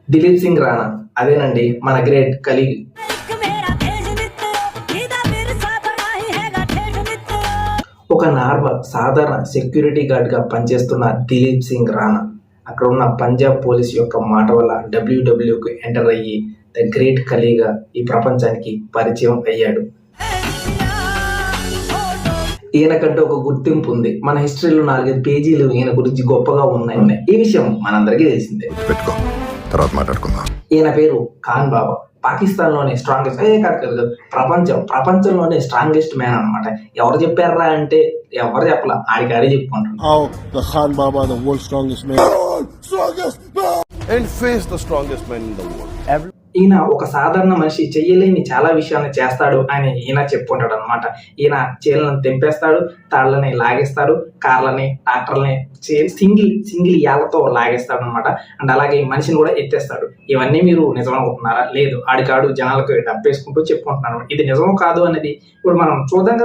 దిలీప్ సింగ్ రాణా అదేనండి మన great colleague. ఒక నార్మల్ సాధారణ సెక్యూరిటీ గార్డ్ గా పనిచేస్తున్న దిలీప్ సింగ్ రాణా అక్కడ ఉన్న పంజాబ్ పోలీస్ యొక్క మాట వల్ల డబ్ల్యూడబ్ల్యూకి ఎంటర్ అయ్యి ద గ్రేట్ కలీగా ఈ ప్రపంచానికి పరిచయం అయ్యాడు. ఈయనకంటే ఒక గుర్తింపు ఉంది. మన హిస్టరీలో 4-5 పేజీలు ఈయన గురించి గొప్పగా ఉన్నాయి. ఈ విషయం మనందరికీ తెలిసిందే. తర్వాత మాట్లాడుకుందాం. ఈయన పేరు ఖాన్ బాబా. పాకిస్తాన్ లోనే స్ట్రాంగెస్ట్ కాదు ప్రపంచంలోనే స్ట్రాంగెస్ట్ మ్యాన్ అన్నమాట. ఎవరు చెప్పారా అంటే ఎవరు చెప్పలా, ఆడికాడే చెప్పుకుంటారు. ఈయన ఒక సాధారణ మనిషి చెయ్యలేని చాలా విషయాన్ని చేస్తాడు అని ఈయన చెప్పుకుంటాడు అనమాట. ఈయన చీలను తెంపేస్తాడు, తాళ్ళని లాగేస్తాడు, కార్లని ట్రాక్టర్లని సింగిల్ యాలతో లాగేస్తాడు అనమాట. అండ్ అలాగే మనిషిని కూడా ఎత్తేస్తాడు. ఇవన్నీ మీరు నిజం అనుకుంటున్నారా? లేదు, ఆడికాడు జనాలకు డబ్బేసుకుంటూ చెప్పుకుంటున్నాడు. ఇది నిజమో కాదు అనేది ఇప్పుడు మనం చూస్తాం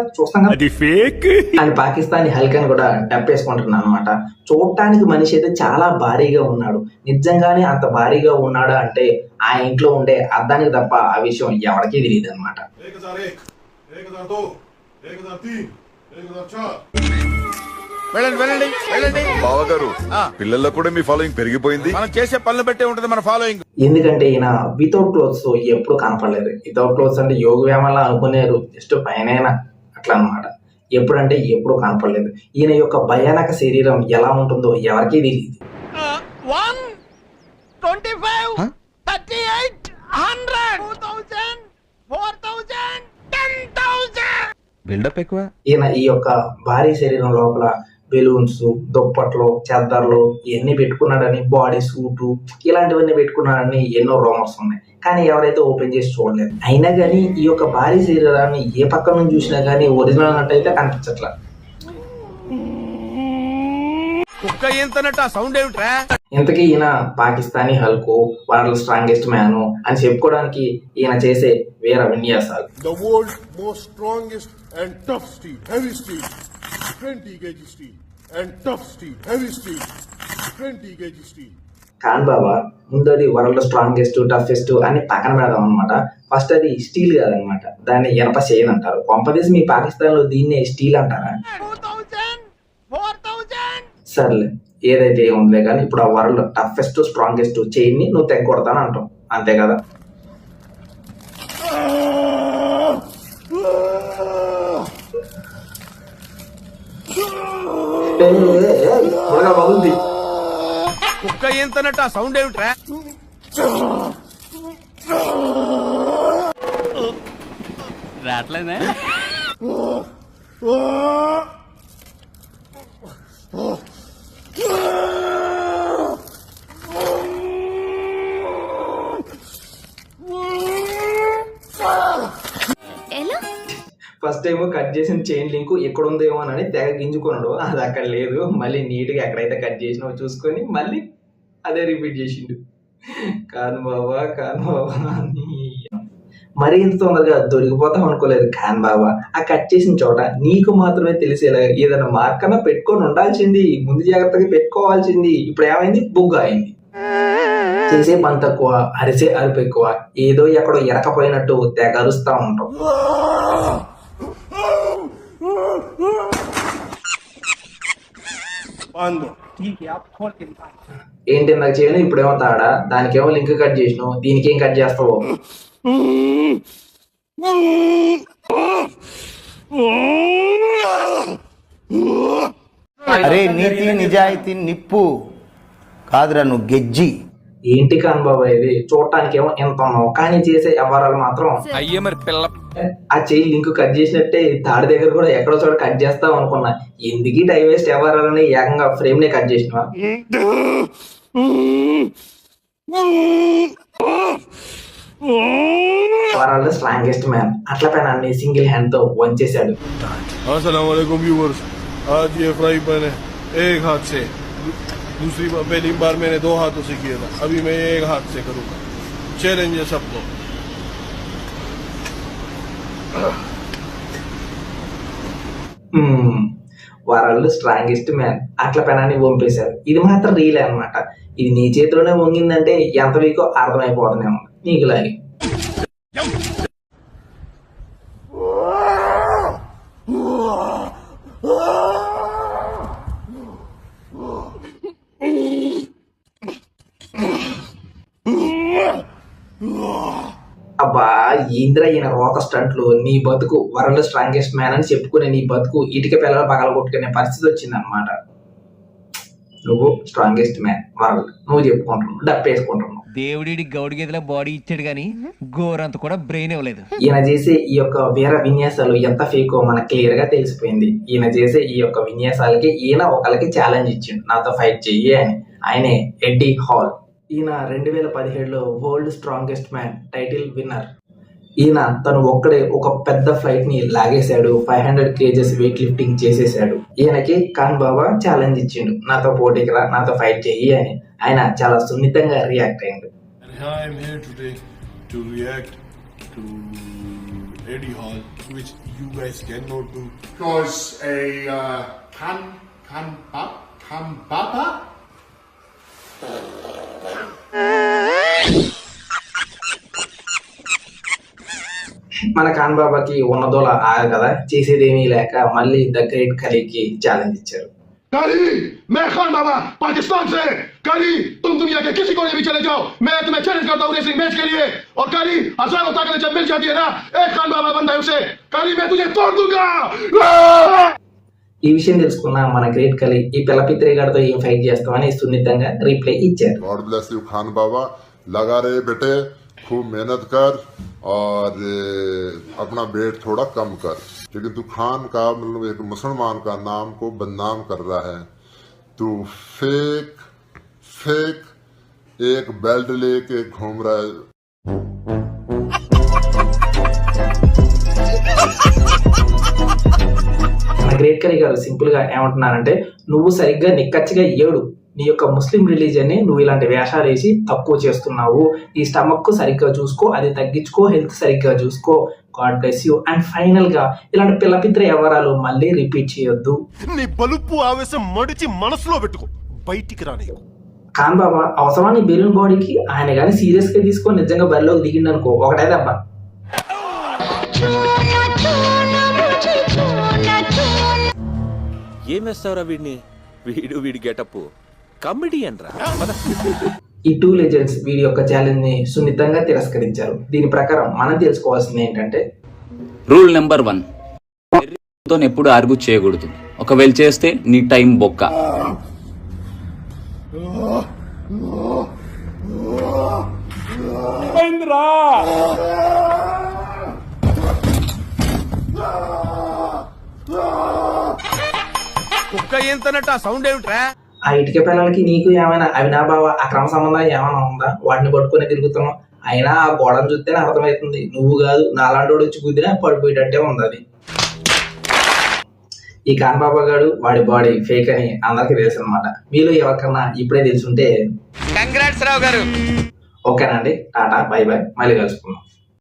కదా. అని పాకిస్తానీ హల్కన్ కూడా డబ్బేసుకుంటున్నాడు అనమాట. చూడటానికి మనిషి అయితే చాలా భారీగా ఉన్నాడు. నిజంగానే అంత భారీగా ఉన్నాడా అంటే ఆ ఇంట్లో ఉండే అద్దానికి తప్ప ఆ విషయం ఎవరికీ తెలియదు అనమాట. బావగారు, పిల్లల్లో కూడా మీ ఫాలోయింగ్ పెరిగిపోయింది. మనం చేసే పనులు బట్టే ఉంటది మన ఫాలోయింగ్. ఎందుకంటే ఈయన వితౌట్ క్లోత్స్ ఎప్పుడు కనపడలేదు. వితౌట్ క్లోత్స్ అంటే యోగ వ్యాయామాలు అనుకునేరు, జస్ట్ పైన అట్లా అనమాట. ఎప్పుడంటే ఎప్పుడు కనపడలేదు. ఈయన యొక్క భయానక శరీరం ఎలా ఉంటుందో ఎవరికీ తెలియదు. ఈయన ఈ యొక్క భారీ శరీరం లోపల బెలూన్స్, దుప్పట్లు, చెద్దర్లు ఇవన్నీ పెట్టుకున్నాడని, బాడీ సూటు ఇలాంటివన్నీ పెట్టుకున్నాడని ఎన్నో రూమర్స్ ఉన్నాయి. కానీ ఎవరైతే ఓపెన్ చేసి చూడలేదు. అయినా కానీ ఈ యొక్క భారీ శరీరాన్ని ఏ పక్క నుంచి చూసినా కానీ ఒరిజినల్ అన్నట్టయితే కనిపించట్లా. ఇంతకీ ఈయన పాకిస్తానీ హల్కు, వరల్డ్ స్ట్రాంగెస్ట్ మ్యాన్ అని చెప్పుకోవడానికి ఈయన చేసే వేరే విన్యాసాలు. The world's most strongest and tough steel, heavy steel, 20 kg steel, and tough steel, heavy steel, 20 kg steel. Khan Baba ముందది world strongest, toughest అని పక్కన పెడదాం అనమాట. ఫస్ట్ అది స్టీల్ కాదనమాట, దాన్ని ఇనప చైన్ అంటారు. కొంపదీసి మీ పాకిస్తాన్ లో దీన్నే స్టీల్ అంటారా? సర్లే, ఏదైతే ఉందిలే కానీ ఇప్పుడు ఆ వరల్డ్ టఫెస్ట్ స్ట్రాంగెస్ట్ చైన్ ని నువ్వు తెగొడతాను అంటావు, అంతే కదా? బాగుంది. కుక్క ఎంతనట్టు ఆ సౌండ్ ఏమిట్రా? రాట్లేదా? ఫస్ట్ టైం కట్ చేసిన చైన్ లింక్ ఎక్కడ ఉందేమో అని తెగ గింజుకున్నాడు. అది అక్కడ లేదు. మళ్ళీ నీట్గా ఎక్కడైతే కట్ చేసినావో చూసుకొని మళ్ళీ అదే రిపీట్ చేసిండు. కాదు బాబా మరీ ఇంత తొందరగా దొరికిపోతాం అనుకోలేదు ఖాన్ బాబా. ఆ కట్ చేసిన చోట నీకు మాత్రమే తెలిసేలా ఏదైనా మార్కన్నా పెట్టుకొని ఉండాల్సింది, ముందు జాగ్రత్తగా పెట్టుకోవాల్సింది. ఇప్పుడు ఏమైంది? బుగ్గ అయింది. చేసే పని తక్కువ, అరిసే అరుపు ఎక్కువ. ఏదో ఎక్కడో ఎరకపోయినట్టు తెగ అరుస్తా ఉంటాం. ఏంటి నాకు చేయను, ఇప్పుడేమో తాడా, దానికేమో లింక్ కట్ చేసినావు, దీనికేం కట్ చేస్తావు? అరే నీతి నిజాయితీ నిప్పు కాదురా, నువ్వు గెజ్జి. ఏంటి ఖాన్ బాబా ఇది? చూడటానికి ఏమో ఎంత ఉన్నావు, కానీ చేసే వ్యవహారాలు మాత్రం అయ్యే మరి పిల్ల. ఆ చెయ్యి లింక్ కట్ చేసినట్టే తాడి దగ్గర కూడా ఎక్కడో చోట కట్ చేస్తావు అనుకున్నా. ఎందుకు టైం వేస్ట్ వ్యవహారాలని ఏకంగా ఫ్రేమ్ నే కట్ చేసినవా? వరల్డ్ స్ట్రాంగెస్ట్ మ్యాన్ అట్ల పైన అన్ని సింగిల్ హ్యాండ్ తో వంచేశాడు. अस्सलाम वालेकुम व्यूअर्स, आज ये फ्राई पैन है एक हाथ से, दूसरी पहली बार मैंने 2 हाथों से किया था, अभी मैं एक हाथ से करूंगा. चैलेंज है सबको. వరల్డ్ స్ట్రాంగెస్ట్ మ్యాన్ అట్ల పెనాన్ని వంపేశారు. ఇది మాత్రం రీలే అన్నమాట. ఇది నీ చేతిలోనే వంగిందంటే ఎంత వీకో అర్థమైపోతున్నాము నీకులాగే. అబ్బా ఏంద్రా ఈయన రోత స్టంట్లు, నీ బతుకు వరల్డ్ స్ట్రాంగెస్ట్ మ్యాన్ అని చెప్పుకునే నీ బతుకు ఇటుక పిల్లలు పగల కొట్టుకునే పరిస్థితి వచ్చింది అనమాట. నువ్వు స్ట్రాంగెస్ట్ మ్యాన్ వరల్డ్ నువ్వు చెప్పుకుంటున్నావు, డప్పేసుకుంటున్నావు. దేవుడి గౌడి గేదెల బాడీ ఇచ్చాడు గాని గోరంత కూడా బ్రెయిన్ ఇవ్వలేదు. ఈయన చేసే ఈ యొక్క వీర విన్యాసాలు ఎంత ఫేకో మనకు క్లియర్ గా తెలిసిపోయింది. ఈయన చేసే ఈ యొక్క విన్యాసాలకి ఈయన ఒకరికి ఛాలెంజ్ ఇచ్చిండు, నాతో ఫైట్ చెయ్యి అని. ఆయనే ఎడ్డీ హాల్. ఈయన 2017లో world strongest man title winner. ఈయన తను ఒక్కడే ఒక పెద్ద ఫ్లైట్ ని లాగేశాడు, 500 kgs వెయిట్ లిఫ్టింగ్ చేసేసాడు. ఈయనకి ఖాన్ బాబా ఛాలెంజ్ ఇచ్చిండు, నాతో పోటీకి రా, నాతో ఫైట్ చెయ్యి అని. ఆయన చాలా సున్నితంగా రియాక్ట్ అయ్యిండు. And here I am here today to react to Eddie Hall, which you guys cannot do. Because a Baba? మన ఖాన్ బాబాకి ఉన్నదోల ఆగ కదా, చేసేదేమీ లేక మళ్ళీ ద గ్రేట్ ఖలీకి ఛాలెంజ్ ఇచ్చారు. कली, मैं खान बाबा पाकिस्तान से। कली, तुम दुनिया के किसी कोने भी चले जाओ, मैं तुम्हें चैलेंज करता हूँ रेसलिंग मैच के लिए। और कली, हजारों ताकतें जब मिल जाती है ना, एक खान बाबा बनता है उसे। कली, मैं तुझे तोड़ दूंगा। ఈ విషయం తెలుసుకున్న మన గ్రేట్ ఖలీ ఈ పిల్లపిత్రి గారితో ఏం ఫైట్ చేస్తామని సున్నితంగా రిప్లై ఇచ్చారు. गॉड ब्लेस यू खान बाबा, लगा रहे बेटे, खूब मेहनत कर और अपना वेट थोड़ा कम कर। लेकिन तू खान का मतलब एक मुसलमान का नाम को बदनाम कर रहा है। तू फेक एक बेल्ट लेके घूम रहा है। మన గ్రేట్ ఖలీ గారు సింపుల్ గా ఏమంటున్నారంటే, నువ్వు సరిగ్గా నిక్కచ్చిగా ఏడు, నీ యొక్క ముస్లిం రిలీజియన్ ని నువ్వు ఇలాంటి వేషాలు వేసి తక్కువ చేస్తున్నావు. ఈ స్టమక్ సరిగ్గా చూసుకో, అది తగ్గించుకో, హెల్త్ సరిగ్గా చూసుకో. God bless you. And final గా ఇలాంటి పిల్లపిత్ర వ్యవహారాలు మళ్ళీ రిపీట్ చేయొద్దు. నీ బలుపు ఆవేశం మడిచి మనసులో పెట్టుకో, బయటికి రాని. ఖాన్ బాబా అవసరాన్ని బెలూన్ బాడీకి ఆయన కానీ సీరియస్ గా తీసుకొని నిజంగా బరిలోకి దిగిండు అనుకో, ఒకటే దెబ్బ. ఏం వేస్తావురా వీడిని? వీడి గెటప్ కమెడియన్ రా. ఈ 2 లెజెండ్స్ వీడి యొక్క ఛాలెంజ్ ని సున్నితంగా తిరస్కరించారు. దీని ప్రకారం మనం తెలుసుకోవాల్సింది ఏంటంటే, రూల్ నెంబర్ 1, తో ఎప్పుడు ఆర్గ్యూ చేయకూడదు. ఒకవేళ చేస్తే నీ టైం బొక్క. కుక్క ఎంతనట్టు ఆ సౌండ్ ఏమిట్రా? ఆ ఇటుక పిల్లలకి నీకు ఏమైనా అవినాభావ అక్రమ సంబంధం ఏమైనా ఉందా? వాటిని పట్టుకుని తిరుగుతున్నాం. అయినా ఆ గోడను చూస్తేనే అర్థమవుతుంది, నువ్వు కాదు నాలాంటోడు వచ్చి కుదిరినా పడిపోయేటట్టే ఉంది అది. ఈ ఖాన్ బాబా గారు వాడి బాడీ ఫేక్ అని అందరికీ తెలుసు అనమాట. మీలో ఎవరికన్నా ఇప్పుడే తెలుసుంటే కంగ్రాట్స్ రావు గారు. ఓకేనా అండి, టాటా బై బై, మళ్ళీ కలుసుకుందాం.